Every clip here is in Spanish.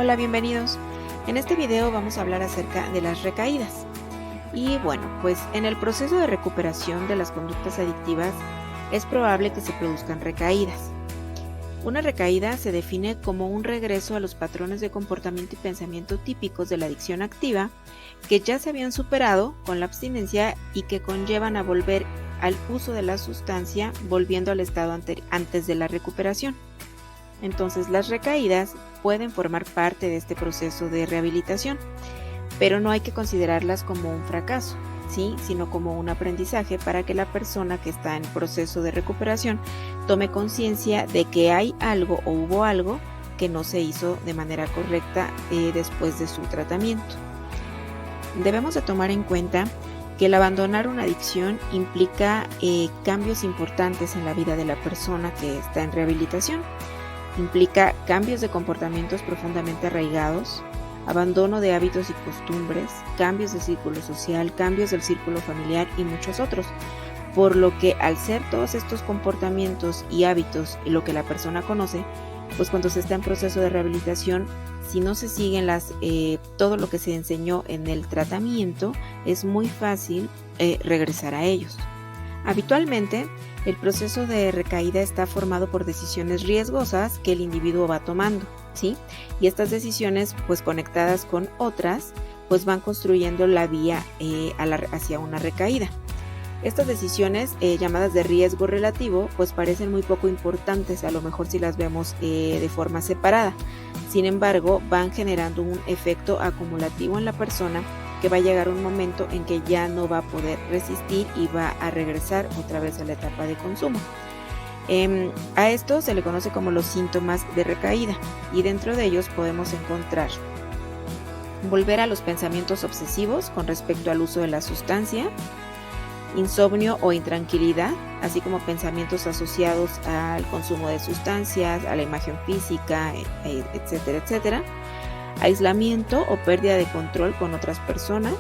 Hola, bienvenidos. En este video vamos a hablar acerca de las recaídas. Y bueno, pues en el proceso de recuperación de las conductas adictivas es probable que se produzcan recaídas. Una recaída se define como un regreso a los patrones de comportamiento y pensamiento típicos de la adicción activa que ya se habían superado con la abstinencia y que conllevan a volver al uso de la sustancia volviendo al estado antes de la recuperación. Entonces, las recaídas pueden formar parte de este proceso de rehabilitación, pero no hay que considerarlas como un fracaso, ¿sí? Sino como un aprendizaje para que la persona que está en proceso de recuperación tome conciencia de que hay algo o hubo algo que no se hizo de manera correcta después de su tratamiento. Debemos de tomar en cuenta que el abandonar una adicción implica cambios importantes en la vida de la persona que está en rehabilitación. Implica cambios de comportamientos profundamente arraigados, abandono de hábitos y costumbres, cambios de círculo social, cambios del círculo familiar y muchos otros. Por lo que al ser todos estos comportamientos y hábitos lo que la persona conoce, pues cuando se está en proceso de rehabilitación, si no se siguen todo lo que se enseñó en el tratamiento, es muy fácil regresar a ellos. Habitualmente, el proceso de recaída está formado por decisiones riesgosas que el individuo va tomando, ¿sí? Y estas decisiones, pues conectadas con otras, pues van construyendo la vía hacia una recaída. Estas decisiones, llamadas de riesgo relativo, pues parecen muy poco importantes, a lo mejor si las vemos de forma separada. Sin embargo, van generando un efecto acumulativo en la persona que va a llegar un momento en que ya no va a poder resistir y va a regresar otra vez a la etapa de consumo. A esto se le conoce como los síntomas de recaída y dentro de ellos podemos encontrar volver a los pensamientos obsesivos con respecto al uso de la sustancia, insomnio o intranquilidad, así como pensamientos asociados al consumo de sustancias, a la imagen física, etcétera, etcétera. Aislamiento o pérdida de control con otras personas,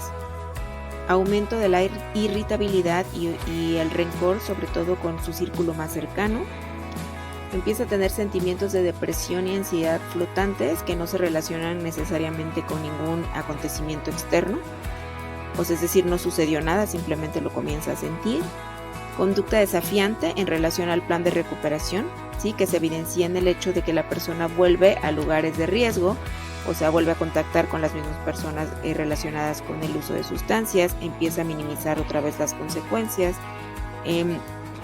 aumento de la irritabilidad y el rencor, sobre todo con su círculo más cercano. Empieza a tener sentimientos de depresión y ansiedad flotantes que no se relacionan necesariamente con ningún acontecimiento externo, pues es decir, no sucedió nada, simplemente lo comienza a sentir. Conducta desafiante en relación al plan de recuperación, ¿sí? Que se evidencia en el hecho de que la persona vuelve a lugares de riesgo, o sea, vuelve a contactar con las mismas personas relacionadas con el uso de sustancias, empieza a minimizar otra vez las consecuencias,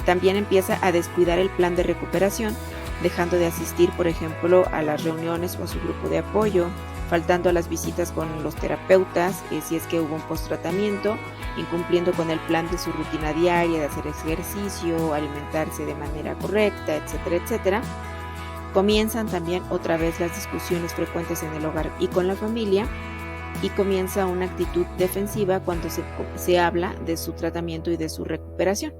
también empieza a descuidar el plan de recuperación, dejando de asistir, por ejemplo, a las reuniones o a su grupo de apoyo, faltando a las visitas con los terapeutas, si es que hubo un post-tratamiento, incumpliendo con el plan de su rutina diaria de hacer ejercicio, alimentarse de manera correcta, etcétera, etcétera. Comienzan también otra vez las discusiones frecuentes en el hogar y con la familia y comienza una actitud defensiva cuando se habla de su tratamiento y de su recuperación.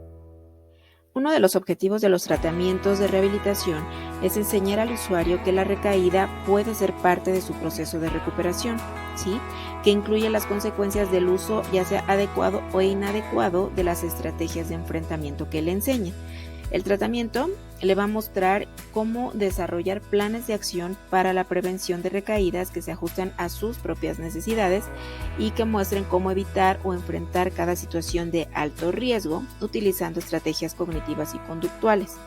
Uno de los objetivos de los tratamientos de rehabilitación es enseñar al usuario que la recaída puede ser parte de su proceso de recuperación, ¿sí? Que incluye las consecuencias del uso ya sea adecuado o inadecuado de las estrategias de enfrentamiento que le enseñen. El tratamiento le va a mostrar cómo desarrollar planes de acción para la prevención de recaídas que se ajustan a sus propias necesidades y que muestren cómo evitar o enfrentar cada situación de alto riesgo utilizando estrategias cognitivas y conductuales.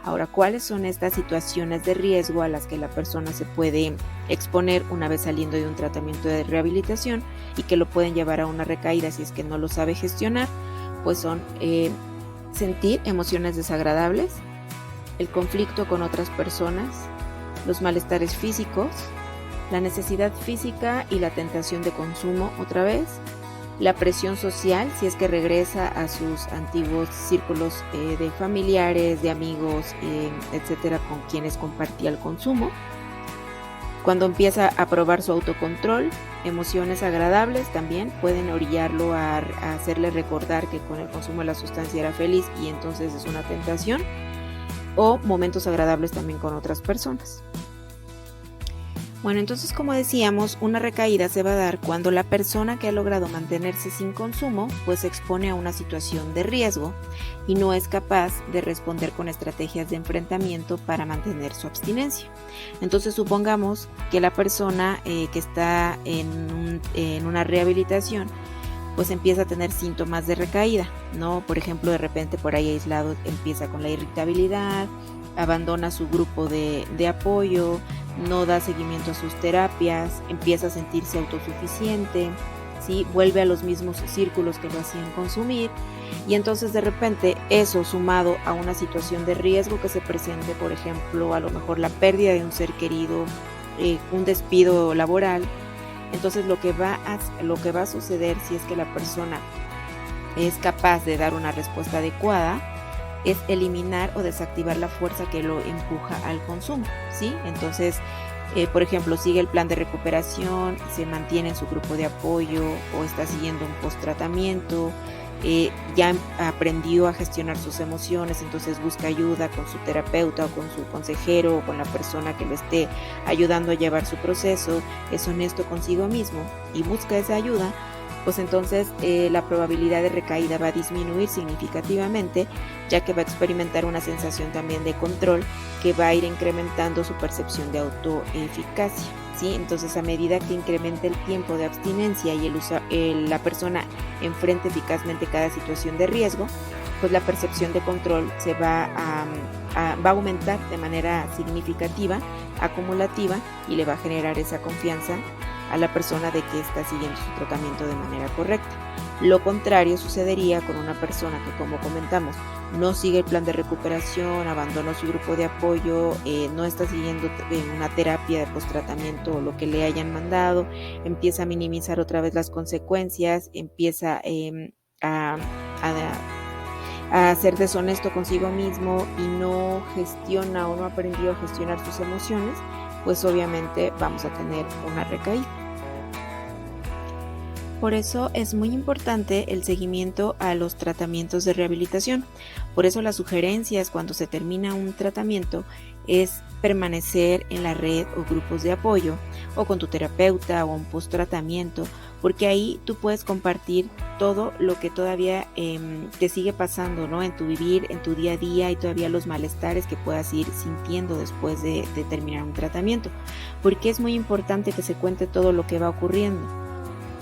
Ahora, ¿cuáles son estas situaciones de riesgo a las que la persona se puede exponer una vez saliendo de un tratamiento de rehabilitación y que lo pueden llevar a una recaída si es que no lo sabe gestionar? Pues son sentir emociones desagradables, el conflicto con otras personas, los malestares físicos, la necesidad física y la tentación de consumo otra vez, la presión social si es que regresa a sus antiguos círculos de familiares, de amigos, etcétera, con quienes compartía el consumo. Cuando empieza a probar su autocontrol, emociones agradables también pueden orillarlo a hacerle recordar que con el consumo de la sustancia era feliz y entonces es una tentación, o momentos agradables también con otras personas. Bueno, entonces como decíamos, una recaída se va a dar cuando la persona que ha logrado mantenerse sin consumo, pues se expone a una situación de riesgo y no es capaz de responder con estrategias de enfrentamiento para mantener su abstinencia. Entonces supongamos que la persona que está en una rehabilitación, pues empieza a tener síntomas de recaída, ¿no? Por ejemplo, de repente por ahí aislado empieza con la irritabilidad, abandona su grupo de apoyo, no da seguimiento a sus terapias, empieza a sentirse autosuficiente, ¿sí? Vuelve a los mismos círculos que lo hacían consumir y entonces de repente eso sumado a una situación de riesgo que se presente, por ejemplo, a lo mejor la pérdida de un ser querido, un despido laboral, entonces lo que va a suceder si es que la persona es capaz de dar una respuesta adecuada es eliminar o desactivar la fuerza que lo empuja al consumo, ¿sí? Entonces, por ejemplo, sigue el plan de recuperación, se mantiene en su grupo de apoyo o está siguiendo un post-tratamiento, ya aprendió a gestionar sus emociones, entonces busca ayuda con su terapeuta o con su consejero o con la persona que lo esté ayudando a llevar su proceso, es honesto consigo mismo y busca esa ayuda, pues entonces la probabilidad de recaída va a disminuir significativamente, ya que va a experimentar una sensación también de control que va a ir incrementando su percepción de autoeficacia, ¿sí? Entonces, a medida que incremente el tiempo de abstinencia y la persona enfrente eficazmente cada situación de riesgo, pues la percepción de control se va a aumentar de manera significativa, acumulativa, y le va a generar esa confianza a la persona de que está siguiendo su tratamiento de manera correcta. Lo contrario sucedería con una persona que, como comentamos, no sigue el plan de recuperación, abandonó su grupo de apoyo, no está siguiendo una terapia de post-tratamiento o lo que le hayan mandado, empieza a minimizar otra vez las consecuencias, empieza a ser deshonesto consigo mismo y no gestiona o no aprendió a gestionar sus emociones, pues obviamente vamos a tener una recaída. Por eso es muy importante el seguimiento a los tratamientos de rehabilitación. Por eso las sugerencias cuando se termina un tratamiento es permanecer en la red o grupos de apoyo o con tu terapeuta o un post-tratamiento, porque ahí tú puedes compartir todo lo que todavía te sigue pasando, ¿no? En tu vivir, en tu día a día y todavía los malestares que puedas ir sintiendo después de terminar un tratamiento. Porque es muy importante que se cuente todo lo que va ocurriendo.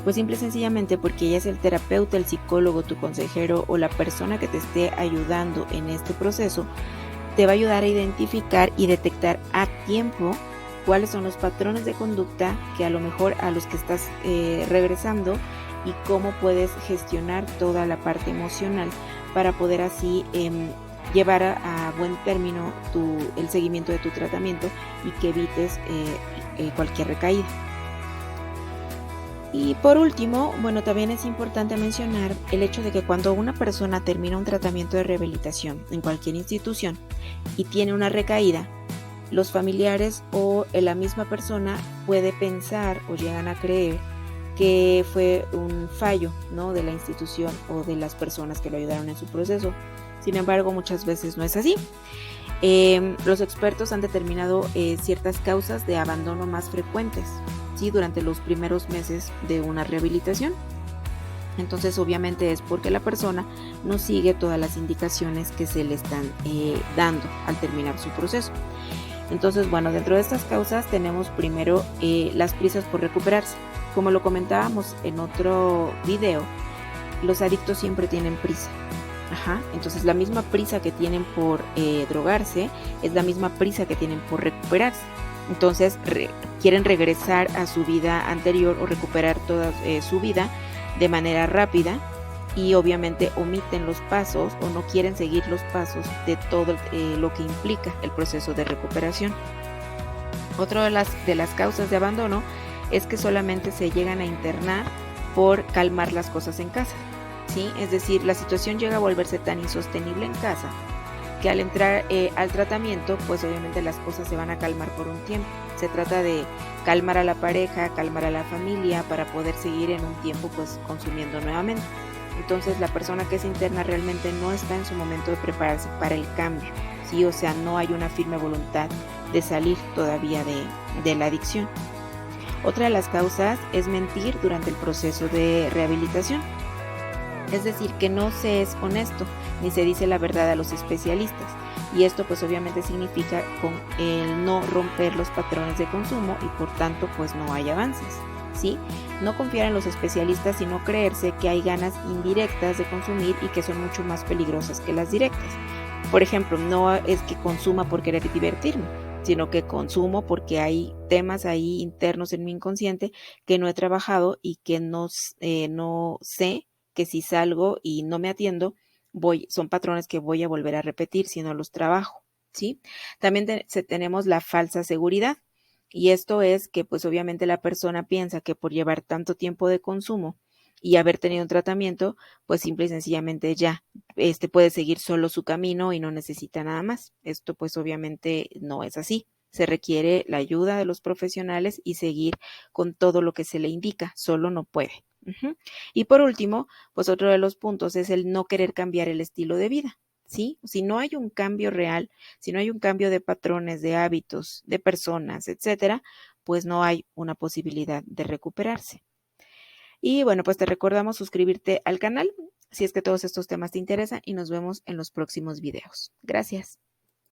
Pues simple y sencillamente porque ella es el terapeuta, el psicólogo, tu consejero o la persona que te esté ayudando en este proceso, te va a ayudar a identificar y detectar a tiempo cuáles son los patrones de conducta que a lo mejor a los que estás regresando y cómo puedes gestionar toda la parte emocional para poder así llevar a buen término el seguimiento de tu tratamiento y que evites cualquier recaída. Y por último, bueno, también es importante mencionar el hecho de que cuando una persona termina un tratamiento de rehabilitación en cualquier institución y tiene una recaída, los familiares o la misma persona puede pensar o llegan a creer que fue un fallo, ¿no?, de la institución o de las personas que lo ayudaron en su proceso. Sin embargo, muchas veces no es así. Los expertos han determinado ciertas causas de abandono más frecuentes, ¿sí?, durante los primeros meses de una rehabilitación. Entonces, obviamente es porque la persona no sigue todas las indicaciones que se le están dando al terminar su proceso. Entonces, bueno, dentro de estas causas tenemos primero las prisas por recuperarse. Como lo comentábamos en otro video, los adictos siempre tienen prisa. Entonces la misma prisa que tienen por drogarse es la misma prisa que tienen por recuperarse. Entonces quieren regresar a su vida anterior o recuperar toda su vida de manera rápida y obviamente omiten los pasos o no quieren seguir los pasos de todo lo que implica el proceso de recuperación. Otra de las causas de abandono es que solamente se llegan a internar por calmar las cosas en casa. ¿Sí? Es decir, la situación llega a volverse tan insostenible en casa que al entrar al tratamiento, pues obviamente las cosas se van a calmar por un tiempo. Se trata de calmar a la pareja, calmar a la familia para poder seguir en un tiempo pues consumiendo nuevamente. Entonces la persona que se interna realmente no está en su momento de prepararse para el cambio, ¿sí? O sea, no hay una firme voluntad de salir todavía de la adicción. Otra de las causas es mentir durante el proceso de rehabilitación. Es decir, que no se es honesto ni se dice la verdad a los especialistas. Y esto pues obviamente significa con el no romper los patrones de consumo y por tanto pues no hay avances. ¿Sí? No confiar en los especialistas y no creerse que hay ganas indirectas de consumir y que son mucho más peligrosas que las directas. Por ejemplo, no es que consuma por querer divertirme, sino que consumo porque hay temas ahí internos en mi inconsciente que no he trabajado y que no sé que si salgo y no me atiendo, son patrones que voy a volver a repetir si no los trabajo, ¿sí? También tenemos la falsa seguridad. Y esto es que pues obviamente la persona piensa que por llevar tanto tiempo de consumo y haber tenido un tratamiento, pues simple y sencillamente ya puede seguir solo su camino y no necesita nada más. Esto pues obviamente no es así. Se requiere la ayuda de los profesionales y seguir con todo lo que se le indica, solo no puede. Y por último, pues otro de los puntos es el no querer cambiar el estilo de vida. ¿Sí? Si no hay un cambio real, si no hay un cambio de patrones, de hábitos, de personas, etcétera, pues no hay una posibilidad de recuperarse. Y bueno, pues te recordamos suscribirte al canal si es que todos estos temas te interesan y nos vemos en los próximos videos. Gracias.